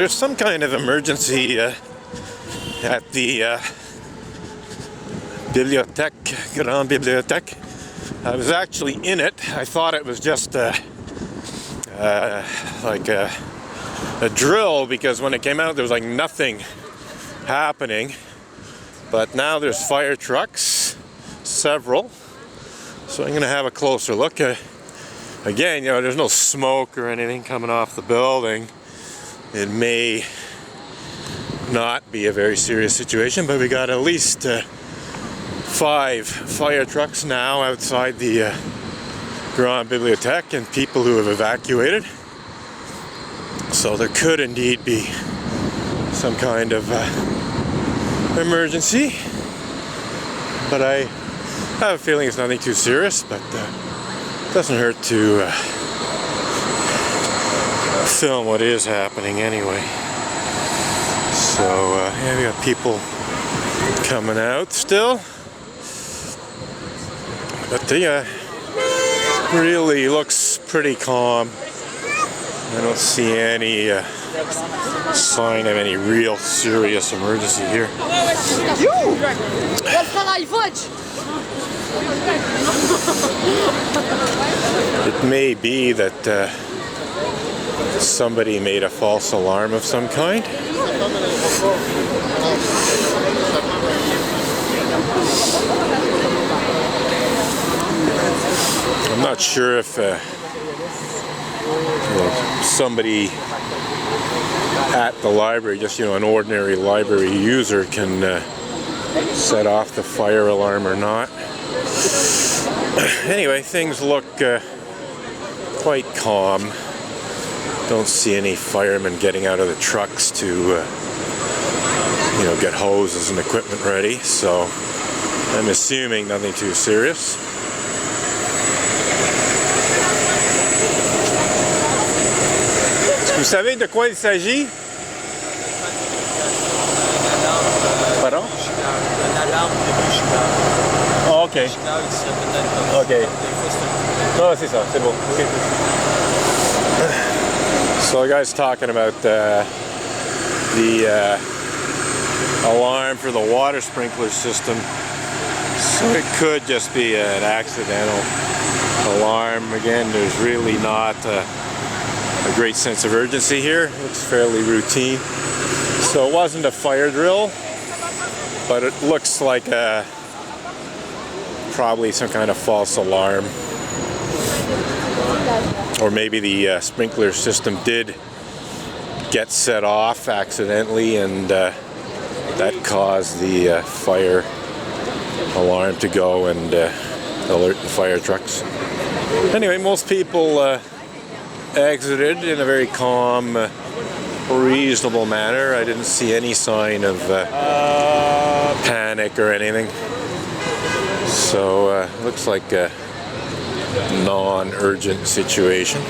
there's some kind of emergency at the Bibliotheque, Grande Bibliotheque. I was actually in it. I thought it was just like a drill, because when it came out there was like nothing happening. But now there's fire trucks, several. So I'm going to have a closer look. Again, you know, there's no smoke or anything coming off the building. It may not be a very serious situation, but we got at least 5 fire trucks now outside the Grande Bibliotheque, and people who have evacuated. So there could indeed be some kind of emergency, but I have a feeling it's nothing too serious, but it doesn't hurt to film what is happening anyway. So yeah, we got people coming out still, but the really looks pretty calm. I don't see any sign of any real serious emergency here. It may be that somebody made a false alarm of some kind. I'm not sure if somebody at the library, just an ordinary library user, can set off the fire alarm or not. Anyway, things look quite calm. Don't see any firemen getting out of the trucks to get hoses and equipment ready, so I'm assuming nothing too serious. Vous savez de quoi il s'agit? Pardon? Oh, ok. Ok. Non, c'est ça, c'est bon. Okay. So the guy's talking about the alarm for the water sprinkler system. So it could just be an accidental alarm. Again, there's really not a great sense of urgency here. It looks fairly routine. So it wasn't a fire drill, but it looks like probably some kind of false alarm. Or maybe the sprinkler system did get set off accidentally, and that caused the fire alarm to go and alert the fire trucks. Anyway, most people exited in a very calm, reasonable manner. I didn't see any sign of panic or anything. So looks like a non-urgent situation.